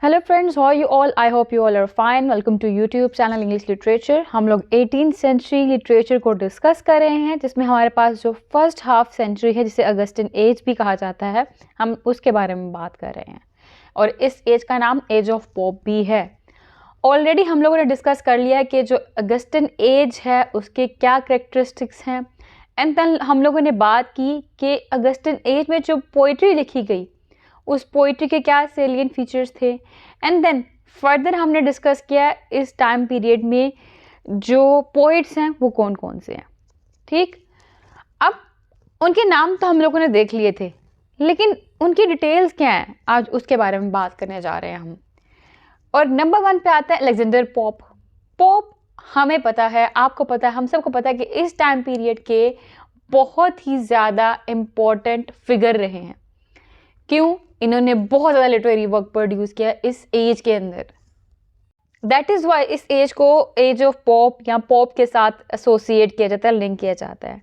Hello friends, how you all? I hope you all are fine. Welcome to YouTube channel English literature. हम लोग 18th century literature को discuss कर रहे हैं, जिसमें हमारे पास जो फर्स्ट हाफ सेंचुरी है, जिसे अगस्टिन एज भी कहा जाता है, हम उसके बारे में बात कर रहे हैं। और इस एज का नाम एज ऑफ पॉप भी है। ऑलरेडी हम लोगों ने डिस्कस कर लिया है कि जो अगस्टिन एज है उसके क्या करेक्टरिस्टिक्स हैं। एंड देन हम लोगों ने बात की कि अगस्टिन एज में जो पोइट्री लिखी गई उस पोइट्री के क्या सेलिएंट फीचर्स थे। एंड देन फर्दर हमने डिस्कस किया इस टाइम पीरियड में जो पोइट्स हैं वो कौन कौन से हैं। ठीक, अब उनके नाम तो हम लोगों ने देख लिए थे, लेकिन उनकी डिटेल्स क्या हैं, आज उसके बारे में बात करने जा रहे हैं हम। और नंबर 1 पे आता है अलेक्जेंडर पोप। पोप हमें पता है, आपको पता है, हम सबको पता है कि इस टाइम पीरियड के बहुत ही ज़्यादा इम्पोर्टेंट फिगर रहे हैं। क्यों? इन्होंने बहुत ज़्यादा लिटरेरी वर्क प्रोड्यूस किया इस एज के अंदर। दैट इज़ वाई इस एज को एज ऑफ पॉप या पॉप के साथ एसोसिएट किया जाता है, लिंक किया जाता है।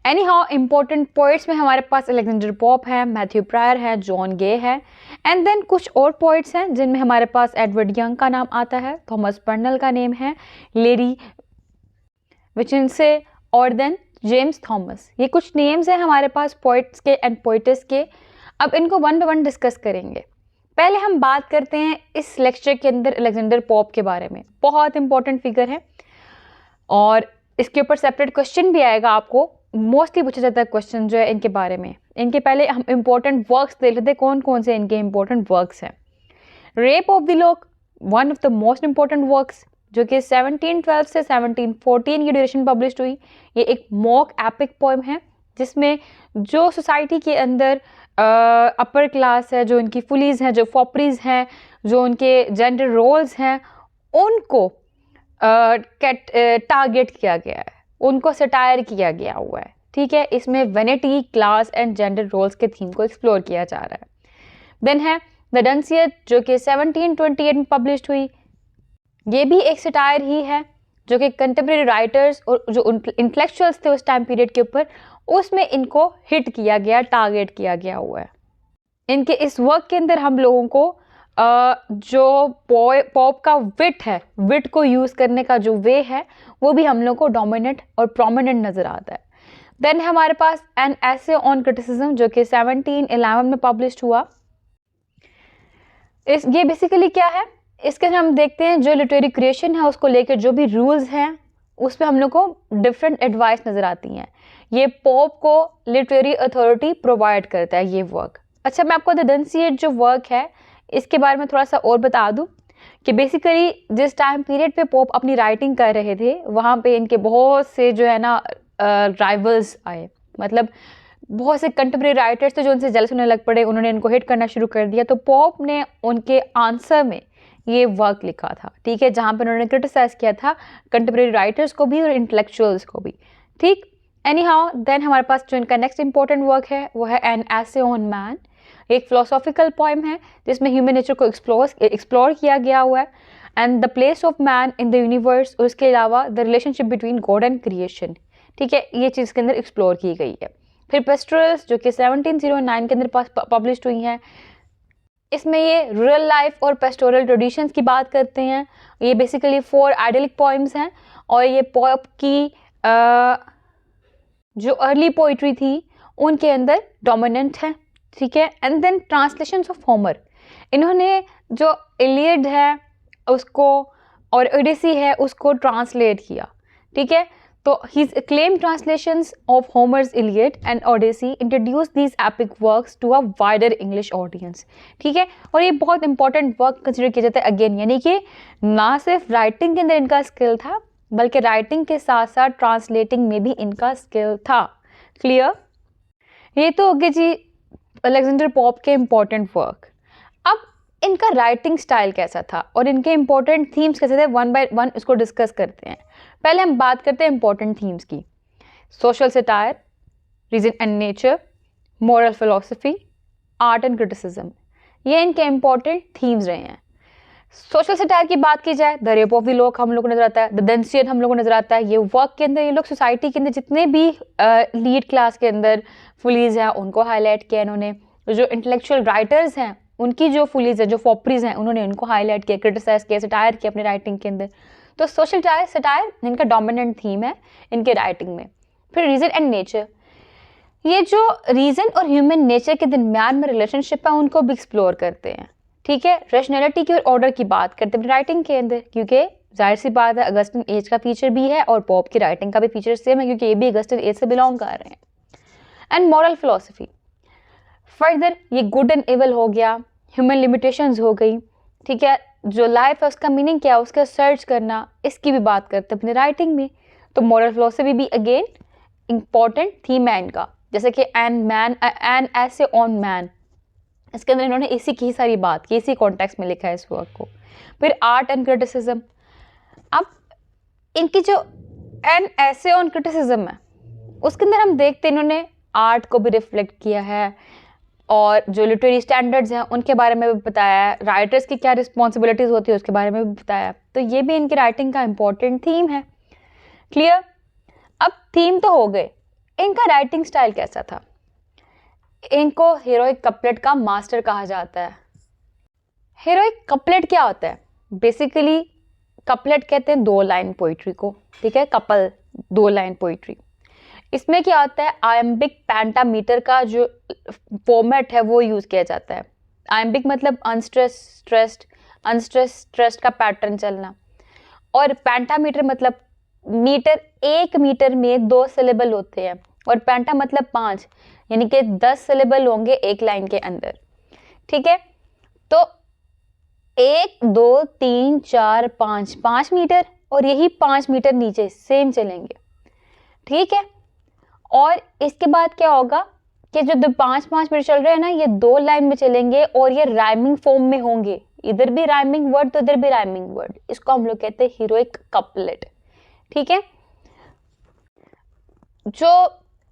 एनी हाउ इम्पोर्टेंट पोइट्स में हमारे पास अलेक्जेंडर पोप है, मैथ्यू प्रायर है, जॉन गे है। एंड देन कुछ और पोइट्स हैं जिनमें हमारे पास एडवर्ड यंग का नाम आता है, थॉमस पर्नल का नेम है, लेडी विचिंसे और देन जेम्स थॉमस। ये कुछ नेम्स हैं हमारे पास पोइट्स के एंड पोइटेस के। अब इनको वन बाय वन डिस्कस करेंगे। पहले हम बात करते हैं इस लेक्चर के अंदर अलेक्जेंडर पोप के बारे में। बहुत इंपॉर्टेंट फिगर है और इसके ऊपर सेपरेट क्वेश्चन भी आएगा। आपको मोस्टली पूछा जाता है क्वेश्चन जो है इनके बारे में। इनके पहले हम इंपॉर्टेंट वर्क्स देख लेते हैं, कौन कौन से इनके इंपॉर्टेंट वर्क्स हैं। Rape of the lock, one of the most important works, जो कि 1712 से 1714 की ड्यूरेशन पब्लिश हुई। ये एक मॉक एपिक पोएम है जिसमें जो सोसाइटी के अंदर अपर क्लास है, जो इनकी फुलीज हैं, जो फॉपरीज हैं, जो उनके जेंडर रोल्स हैं, उनको टारगेट किया गया है, उनको सटायर किया गया हुआ है। ठीक है, इसमें vanity, class and gender roles के थीम को एक्सप्लोर किया जा रहा है। देन है द डंसियट, जो कि 1728 में पब्लिश हुई। ये भी एक सटायर ही है जो कि कंटेम्प्रेरी राइटर्स और जो इंटेलेक्चुअल्स थे उस टाइम पीरियड के ऊपर, उसमें इनको हिट किया गया, टारगेट किया गया हुआ है। इनके इस वर्क के अंदर हम लोगों को जो पॉप का विट है, विट को यूज़ करने का जो वे है, वो भी हम लोग को डोमिनेंट और प्रोमिनेंट नज़र आता है। देन हमारे पास एन एसे ऑन क्रिटिसिज्म, जो कि 1711 में पब्लिश हुआ। ये बेसिकली क्या है, इसके हम देखते हैं जो लिटरेरी क्रिएशन है उसको लेकर जो भी रूल्स हैं उस पर हम लोग को डिफरेंट एडवाइस नज़र आती हैं। ये पॉप को लिटरेरी अथॉरिटी प्रोवाइड करता है ये वर्क। अच्छा, मैं आपको द डंसियट जो वर्क है इसके बारे में थोड़ा सा और बता दूं कि बेसिकली जिस टाइम पीरियड पे पॉप अपनी राइटिंग कर रहे थे, वहाँ पे इनके बहुत से जो है ना राइवल्स आए। मतलब बहुत से कंटेम्प्रेरी राइटर्स थे जो उनसे जेलस होने लग पड़े, उन्होंने इनको हिट करना शुरू कर दिया। तो पॉप ने उनके आंसर में ये वर्क लिखा था। ठीक है, जहाँ पर उन्होंने क्रिटिसाइज किया था कंटेम्प्रेरी राइटर्स को भी और इंटेलेक्चुअल्स को भी। ठीक, एनी हाउ देन हमारे पास जो इनका नेक्स्ट इंपॉर्टेंट वर्क है वो है एन एसे ऑन मैन। एक फिलोसॉफिकल पोएम है जिसमें ह्यूमन नेचर को एक्सप्लोर किया गया हुआ है and the place of man in the universe. उसके अलावा the relationship between God and creation. ठीक है, ये चीज़ के अंदर एक्सप्लोर की गई है। फिर पेस्टोरल्स, जो कि 1709 के अंदर पब्लिश हुई हैं। इसमें ये रियल लाइफ और पेस्टोरल ट्रेडिशंस की बात करते हैं। ये बेसिकली 4 आइडियलिक पोएम्स हैं और ये पॉप की जो अर्ली पोइट्री थी उनके अंदर डोमिनेंट है। ठीक है, and then translations of Homer, इन्होंने जो इलियड है उसको और ओडिसी है उसको ट्रांसलेट किया। ठीक है, तो his acclaimed translations of Homer's Iliad and Odyssey introduced these epic works to a wider English audience। ठीक है, और ये बहुत इंपॉर्टेंट वर्क कंसिडर किया जाता है अगेन, यानी कि ना सिर्फ राइटिंग के अंदर इनका स्किल था बल्कि राइटिंग के साथ साथ ट्रांसलेटिंग में भी इनका स्किल था। क्लियर? ये तो हो गए जी अलेक्जेंडर पोप के इंपॉर्टेंट वर्क। अब इनका राइटिंग स्टाइल कैसा था और इनके इंपॉर्टेंट थीम्स कैसे थे, वन बाय वन इसको डिस्कस करते हैं। पहले हम बात करते हैं इंपॉर्टेंट थीम्स की। Social satire, reason and nature, moral philosophy, art and criticism, ये इनके इंपॉर्टेंट थीम्स रहे हैं। सोशल सटायर की बात की जाए, the rape of the lock हम लोग को नजर आता है, द डंसियट हम लोग को नजर आता है। ये वर्क के अंदर ये लोग सोसाइटी के अंदर जितने भी लीड क्लास के अंदर फुलीज हैं उनको हाईलाइट किया इन्होंने। जो इंटेलेक्चुअल राइटर्स हैं उनकी जो फुलीज है, जो फॉपरीज हैं, उन्होंने उनको हाईलाइट किया, क्रिटिसाइज किया, सटायर किया अपनी राइटिंग के अंदर। तो सोशल सटायर इनका डोमिनेंट थीम है इनके राइटिंग में। फिर रीजन एंड नेचर, ये जो रीजन और ह्यूमन नेचर के दरमियान में रिलेशनशिप है उनको भी एक्सप्लोर करते हैं। ठीक है, रैशनैलिटी की और ऑर्डर की बात करते हैं राइटिंग के अंदर, क्योंकि जाहिर सी बात है अगस्टिन एज का फीचर भी है और पॉप की राइटिंग का भी फीचर सेम है, क्योंकि ये भी अगस्टिन एज से बिलोंग कर रहे हैं। एंड मॉरल फिलोसफी, फर्दर ये गुड एंड इवल हो गया, ह्यूमन लिमिटेशंस हो गई। ठीक है, जो लाइफ है उसका मीनिंग क्या है उसका सर्च करना, इसकी भी बात करते हैं अपनी राइटिंग में। तो मॉरल फिलोसफी भी अगेन इंपॉर्टेंट थीम है इनका, जैसे कि एन ऐसे ऑन मैन, इसके अंदर इन्होंने इसी की सारी बात की, इसी कॉन्टेक्स्ट में लिखा है इस वर्क को। फिर आर्ट एंड क्रिटिसिज्म, अब इनकी जो एन ऐसे ऑन क्रिटिसिज्म है उसके अंदर हम देखते हैं इन्होंने आर्ट को भी रिफ्लेक्ट किया है और जो लिटरेरी स्टैंडर्ड्स हैं उनके बारे में भी बताया है, राइटर्स की क्या रिस्पॉन्सिबिलिटीज़ होती है उसके बारे में भी बताया है। तो ये भी इनकी राइटिंग का इंपॉर्टेंट थीम है। क्लियर? अब थीम तो हो गए, इनका राइटिंग स्टाइल कैसा था? इनको हीरोइक कपलेट का मास्टर कहा जाता है। हीरोइक कपलेट क्या होता है? बेसिकली कपलेट कहते हैं 2 लाइन पोइट्री को। ठीक है, कपल 2 लाइन पोइट्री। इसमें क्या होता है, आयम्बिक पेंटामीटर का जो फॉर्मेट है वो यूज़ किया जाता है। आयम्बिक मतलब अनस्ट्रेस्ड का पैटर्न चलना, और पेंटामीटर मतलब मीटर, 1 मीटर में 2 सिलेबल होते हैं, और पेंटा मतलब 5, यानी कि 10 सिलेबल होंगे एक लाइन के अंदर। ठीक है, तो 1 2 3 4 5 5 मीटर, और यही 5 मीटर नीचे सेम चलेंगे। ठीक है, और इसके बाद क्या होगा कि जो 5 मीटर चल रहे हैं ना, ये 2 लाइन में चलेंगे और ये राइमिंग फॉर्म में होंगे, इधर भी राइमिंग वर्ड तो इधर भी राइमिंग वर्ड। इसको हम लोग कहते हैं हीरोइक कपलेट। ठीक है, जो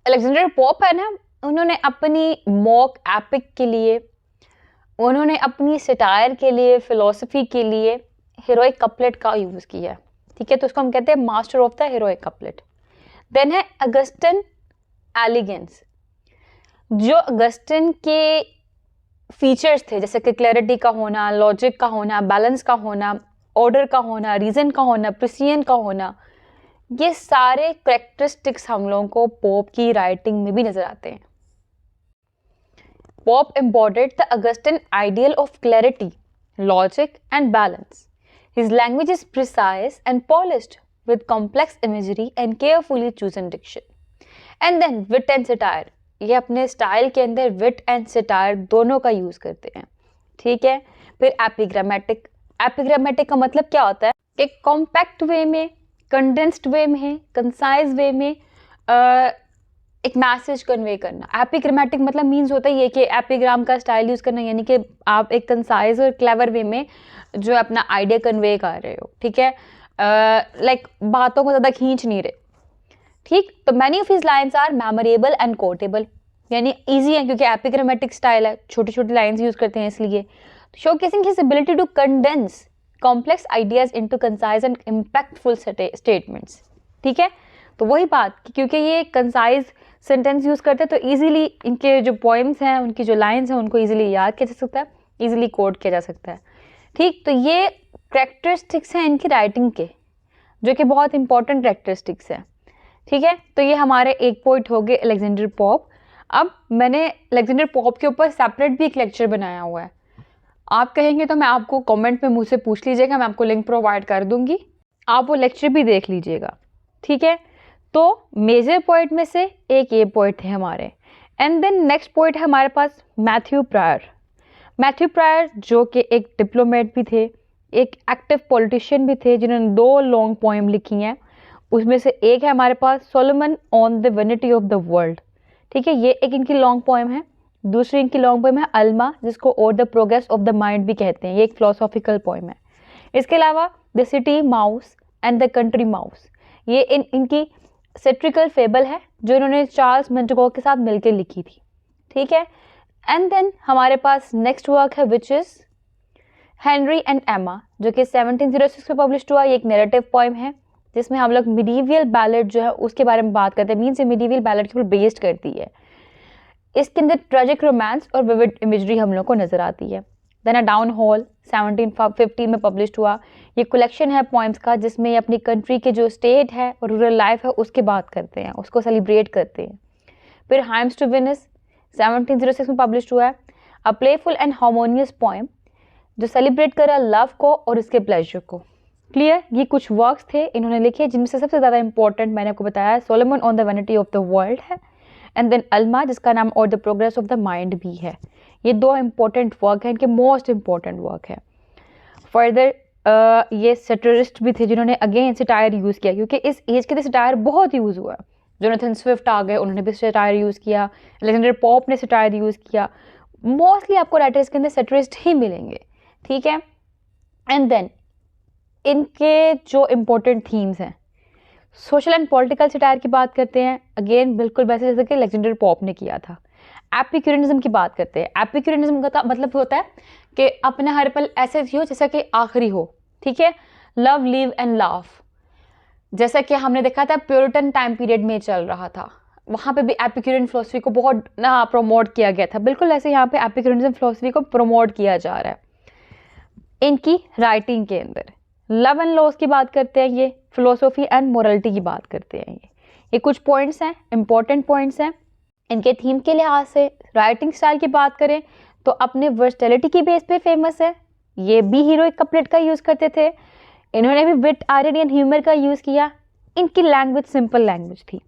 अलेक्जेंडर पोप है ना, उन्होंने अपनी मॉक एपिक के लिए, उन्होंने अपनी सटायर के लिए, फिलोसफी के लिए हीरोइक कपलेट का यूज़ किया। ठीक है, तो उसको हम कहते हैं master of the heroic couplet. Then है अगस्टिन एलिगेंस। जो अगस्टिन के फीचर्स थे, जैसे कि क्लैरिटी का होना, लॉजिक का होना, बैलेंस का होना, ऑर्डर का होना, रीजन का होना, प्रिसिजन का होना, ये सारे कैरेक्टरिस्टिक्स हम लोगों को पोप की राइटिंग में भी नजर आते हैं। Pope embodied the Augustine ideal of clarity, logic and balance. His language is precise and polished with complex imagery and carefully chosen diction. And then wit and satire. ये अपने स्टाइल के अंदर विट एंड सटायर दोनों का use करते हैं। ठीक है, फिर एपिग्रामेटिक। एपिग्रामेटिक का मतलब क्या होता है कि कॉम्पैक्ट वे में, कंडेंस्ड वे में, कंसाइज वे में एक मैसेज कन्वे करना। एपिग्रामेटिक मतलब मीन्स होता है ये कि एपिग्राम का स्टाइल यूज करना, यानी कि आप एक कंसाइज और क्लेवर वे में जो अपना आइडिया कन्वे कर रहे हो। ठीक है, लाइक बातों को ज़्यादा खींच नहीं रहे। ठीक, तो many of his lines are memorable and quotable, यानी इजी है क्योंकि एपिग्रामेटिक स्टाइल है, छोटी छोटी लाइन्स यूज करते हैं इसलिए। Showcasing his ability to condense complex ideas into concise and impactful statements. ठीक है, तो वही बात कि क्योंकि ये कंसाइज सेंटेंस यूज करते हैं तो इजीली इनके जो पोएम्स हैं, उनकी जो लाइन्स हैं, उनको इजीली याद किया जा सकता है, इजीली कोट किया जा सकता है। ठीक, तो ये कैरेक्टरिस्टिक्स हैं इनकी राइटिंग के, जो कि बहुत इंपॉर्टेंट कैरेक्टरिस्टिक्स हैं। ठीक है, तो ये हमारे एक पॉइंट हो गए अलेक्जेंडर पोप। अब मैंने अलेक्जेंडर पोप के ऊपर सेपरेट भी एक लेक्चर बनाया हुआ है। आप कहेंगे तो मैं आपको कमेंट में मुझसे पूछ लीजिएगा, मैं आपको लिंक प्रोवाइड कर दूंगी, आप वो लेक्चर भी देख लीजिएगा। ठीक है, तो मेजर पॉइंट में से एक ये पॉइंट है हमारे। एंड देन नेक्स्ट पॉइंट है हमारे पास मैथ्यू प्रायर। मैथ्यू प्रायर जो कि एक डिप्लोमेट भी थे, एक एक्टिव पॉलिटिशियन भी थे, जिन्होंने 2 लॉन्ग पोएम लिखी हैं। उसमें से एक है हमारे पास Solomon on the vanity of the world. ठीक है, ये एक इनकी लॉन्ग पोएम है। दूसरी इनकी लॉन्ग पोएम है अल्मा, जिसको और the progress of the mind भी कहते हैं। ये एक फिलोसॉफिकल पोएम है। इसके अलावा the city mouse and the country mouse, ये इनकी सेट्रिकल फेबल है जो इन्होंने चार्ल्स मेंटेगो के साथ मिलकर लिखी थी। ठीक है, एंड देन हमारे पास नेक्स्ट वर्क है विच इज हेनरी एंड एमा, जो कि 1706 में पब्लिश हुआ। ये एक नैरेटिव पोएम है जिसमें हम लोग मिडीवियल बैलेट जो है उसके बारे में बात करते हैं। मीन्स मिडीवियल बैलेट के ऊपर बेस्ड करती है। इसके अंदर ट्रेजिक रोमांस और विविड इमेजरी हम लोग को नजर आती है। देन अ डाउन हॉल 1715 में पब्लिश हुआ। ये कलेक्शन है पोइम्स का जिसमें ये अपनी कंट्री के जो स्टेट है और रूरल लाइफ है उसके बात करते हैं, उसको सेलिब्रेट करते हैं। फिर हाइम्स टू विनिस 1706 में पब्लिश हुआ है, a playful and harmonious poem जो सेलिब्रेट कर रहा है लव को और उसके प्लेजर को। क्लियर, ये कुछ वर्क्स थे इन्होंने लिखे जिनमें से सबसे ज़्यादा इंपॉर्टेंट मैंने आपको बताया Solomon on the vanity of the world है, एंड देन अल्मा जिसका नाम और the progress of the mind भी है। ये दो इंपॉर्टेंट वर्क हैं, इनके मोस्ट इंपॉर्टेंट वर्क है। फर्दर ये सेटरिस्ट भी थे जिन्होंने अगेन सटायर यूज़ किया, क्योंकि इस एज के सटायर बहुत यूज़ हुआ। जोनाथन स्विफ्ट आ गए, उन्होंने भी सटायर यूज़ किया, अलेक्जेंडर पॉप ने सटायर यूज़ किया। मोस्टली आपको राइटर्स के अंदर सेटरिस्ट ही मिलेंगे, ठीक है। एंड देन इनके जो इम्पोर्टेंट थीम्स हैं, सोशल एंड पॉलिटिकल सटायर की बात करते हैं, अगेन बिल्कुल वैसे जैसे कि अलेक्जेंडर पॉप ने किया था। एपिक्यूरियनिज्म की बात करते हैं। एपिक्यूरियनिज्म का मतलब होता है कि अपना हर पल ऐसे जियो जैसा कि आखिरी हो, ठीक है। लव लिव एंड लाफ, जैसा कि हमने देखा था प्योरिटन टाइम पीरियड में चल रहा था, वहाँ पे भी एपिक्यूरियन फिलोसफी को बहुत प्रमोट किया गया था। बिल्कुल ऐसे यहाँ पे एपिक्यूरियनिज्म फिलोसफी को प्रमोट किया जा रहा है। इनकी राइटिंग के अंदर लव एंड लॉस की बात करते हैं, ये फिलोसफी एंड मोरलिटी की बात करते हैं। ये कुछ पॉइंट्स हैं, इंपॉर्टेंट पॉइंट्स हैं। इनके थीम के लिहाज से राइटिंग स्टाइल की बात करें तो अपने वर्सटैलिटी की बेस पे फेमस है। ये भी हीरोइक कपलेट का यूज़ करते थे, इन्होंने भी विट आयरनी एंड ह्यूमर का यूज़ किया। इनकी लैंग्वेज सिंपल लैंग्वेज थी।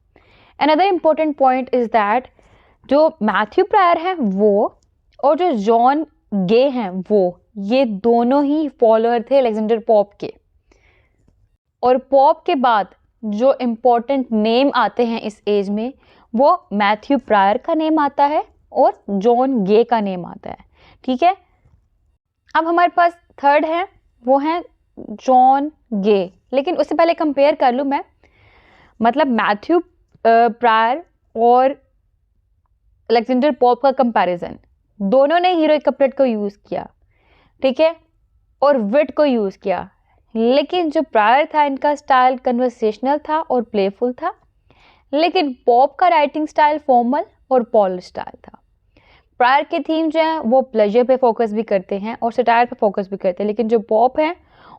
Another important point is that जो मैथ्यू प्रायर हैं वो और जो जॉन गे हैं वो, ये दोनों ही फॉलोअर थे अलेक्जेंडर पॉप के। और पॉप के बाद जो इम्पोर्टेंट नेम आते हैं इस एज में वो मैथ्यू प्रायर का नेम आता है और जॉन गे का नेम आता है, ठीक है। अब हमारे पास थर्ड है, वो है जॉन गे। लेकिन उससे पहले कंपेयर कर लूँ मैं, मतलब मैथ्यू प्रायर और अलेक्जेंडर पॉप का कंपैरिजन, दोनों ने हीरोइक कपलेट को यूज़ किया, ठीक है, और विट को यूज़ किया। लेकिन जो प्रायर था इनका स्टाइल कन्वर्सेशनल था और प्लेफुल था, लेकिन पॉप का राइटिंग स्टाइल फॉर्मल और पॉलिश स्टाइल था। प्रायर के थीम जो है वो प्लेजर पे फोकस भी करते हैं और सटायर पे फोकस भी करते हैं, लेकिन जो पॉप हैं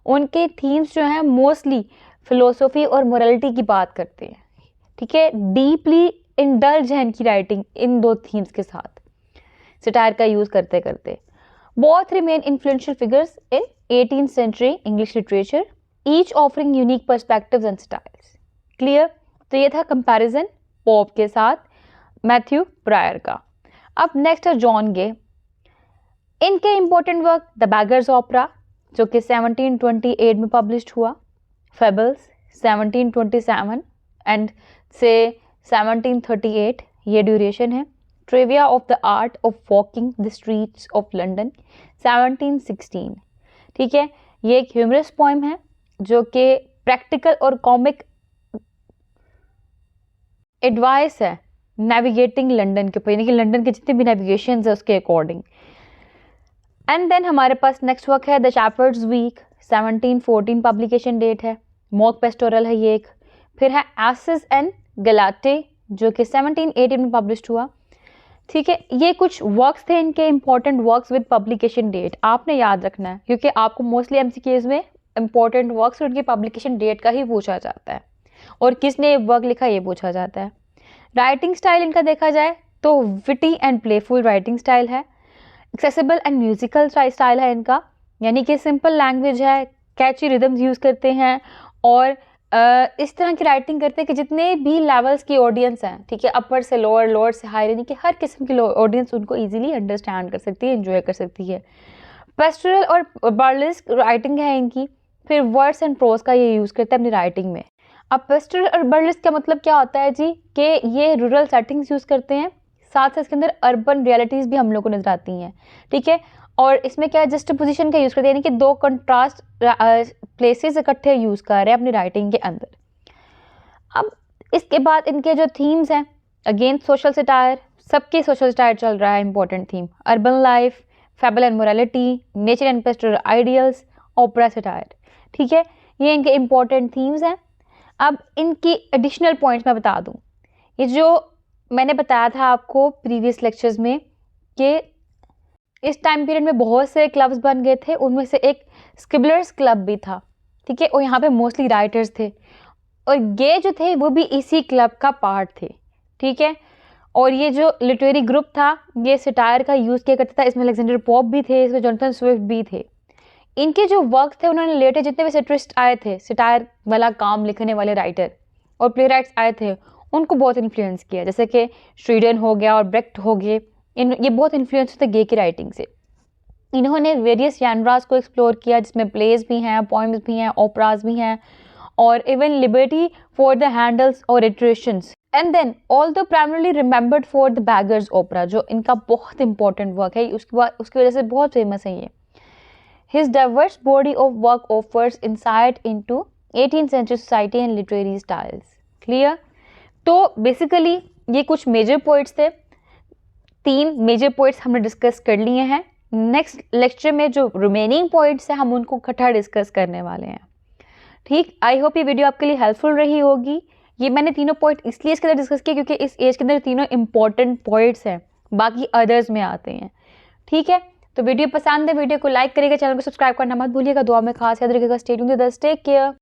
उनके थीम्स जो हैं मोस्टली फिलोसफी और मोरलिटी की बात करते हैं, ठीक है। डीपली इंडल्ज है इनकी राइटिंग इन दो थीम्स के साथ, सटायर का यूज़ करते करते। Both remain influential figures in 18th century English literature, each offering unique perspectives and styles. Clear? तो ये था कंपैरिजन पॉप के साथ मैथ्यू प्रायर का। अब नेक्स्ट है जॉन गे। इनके इंपॉर्टेंट वर्क द बैगर्स ऑपरा जो कि 1728 में पब्लिश्ड हुआ, फेबल्स 1727 एंड से 1738 ये ड्यूरेशन है, trivia of the art of walking the streets of London 1716, ठीक है। ये एक ह्यूमरस पोएम है जो कि प्रैक्टिकल और कॉमिक एडवाइस है नेविगेटिंग लंदन के ऊपर, यानी कि लंदन के जितने भी नेविगेशन है उसके अकॉर्डिंग। एंड देन हमारे पास नेक्स्ट वर्क है the shepherd's week 1714 publication date है, मॉक पेस्टोरल है ये एक। फिर है एसिस एंड गलाटे जो कि 1718 में पब्लिश्ड हुआ, ठीक है। ये कुछ वर्क्स थे इनके important works with publication date, आपने याद रखना है क्योंकि आपको मोस्टली एमसीक्यूज में इंपॉर्टेंट वर्क्स और उनकी पब्लिकेशन डेट का ही पूछा जाता है और किसने ये वर्क लिखा ये पूछा जाता है। राइटिंग स्टाइल इनका देखा जाए तो witty and playful writing style है, एक्सेसिबल एंड म्यूजिकल स्टाइल है इनका, यानी कि सिंपल लैंग्वेज है, कैची रिदम्स यूज़ करते हैं और इस तरह की राइटिंग करते हैं कि जितने भी लेवल्स की ऑडियंस हैं, ठीक है, अपर से लोअर, लोअर से हायर, यानी कि हर किस्म की ऑडियंस उनको इजीली अंडरस्टैंड कर सकती है, एंजॉय कर सकती है। पेस्टोरल और बर्लेस्क राइटिंग है इनकी। फिर वर्ड्स एंड प्रोज का ये यूज़ करते हैं अपनी राइटिंग में। अब पेस्टोरल और बर्लेस्क का मतलब क्या होता है जी, कि ये रूरल सेटिंग्स यूज़ करते हैं, साथ साथ इसके अंदर अर्बन रियलिटीज़ भी हम लोग को नजर आती हैं, ठीक है। और इसमें क्या है, जस्टिपोजिशन का यूज़ करते हैं, यानी कि दो कंट्रास्ट प्लेसेस इकट्ठे यूज़ कर रहे हैं अपनी राइटिंग के अंदर। अब इसके बाद इनके जो थीम्स हैं, अगेन सोशल सटायर, सबके सोशल सटायर चल रहा है, important theme urban life, fable and morality, nature and pastoral ideals, opera satire, ठीक है। ये इनके इंपॉर्टेंट थीम्स हैं। अब इनकी एडिशनल पॉइंट्स मैं बता दूं, ये जो मैंने बताया था आपको प्रीवियस लेक्चर्स में कि इस टाइम पीरियड में बहुत से क्लब्स बन गए थे, उनमें से एक स्क्रिबलर्स क्लब भी था, ठीक है, और यहाँ पे मोस्टली राइटर्स थे, और ये जो थे वो भी इसी क्लब का पार्ट थे, ठीक है। और ये जो लिटरेरी ग्रुप था ये सटायर का यूज़ किया करता था, इसमें अलेक्जेंडर पोप भी थे, इसमें जोनाथन स्विफ्ट भी थे। इनके जो वर्क थे उन्होंने लेटर जितने भी सेटरिस्ट आए थे, सटायर वाला काम लिखने वाले राइटर और प्ले राइट्स आए थे, उनको बहुत इन्फ्लुएंस किया, जैसे कि श्रीडन हो गया और ब्रेक्ट हो गए, ये बहुत इन्फ्लुएंस होते गे की राइटिंग से। इन्होंने वेरियस जैनरास को एक्सप्लोर किया, जिसमें प्लेज भी हैं, पोइम्स भी हैं, ओपराज भी हैं, और even liberty for the Handel's और iterations, and then although primarily remembered for the Beggar's Opera, जो इनका बहुत इंपॉर्टेंट वर्क है, उसकी वजह से बहुत फेमस है ये। His diverse body of work offers insight into 18th century society and literary styles. Clear? तो बेसिकली ये कुछ मेजर पॉइंट्स थे, 3 मेजर पॉइंट्स हमने डिस्कस कर लिए हैं। नेक्स्ट लेक्चर में जो रिमेनिंग पॉइंट्स हैं हम उनको इकट्ठा डिस्कस करने वाले हैं, ठीक। आई होप ये वीडियो आपके लिए हेल्पफुल रही होगी। ये मैंने तीनों पॉइंट इसलिए इसके अंदर डिस्कस किया क्योंकि इस एज के अंदर तीनों इंपॉर्टेंट पॉइंट्स हैं, बाकी अदर्स में आते हैं, ठीक है। तो वीडियो पसंद है, वीडियो को लाइक करिएगा, चैनल को सब्सक्राइब करना मत भूलिएगा, दुआ में खास याद रखिएगा। Stay tuned, take care.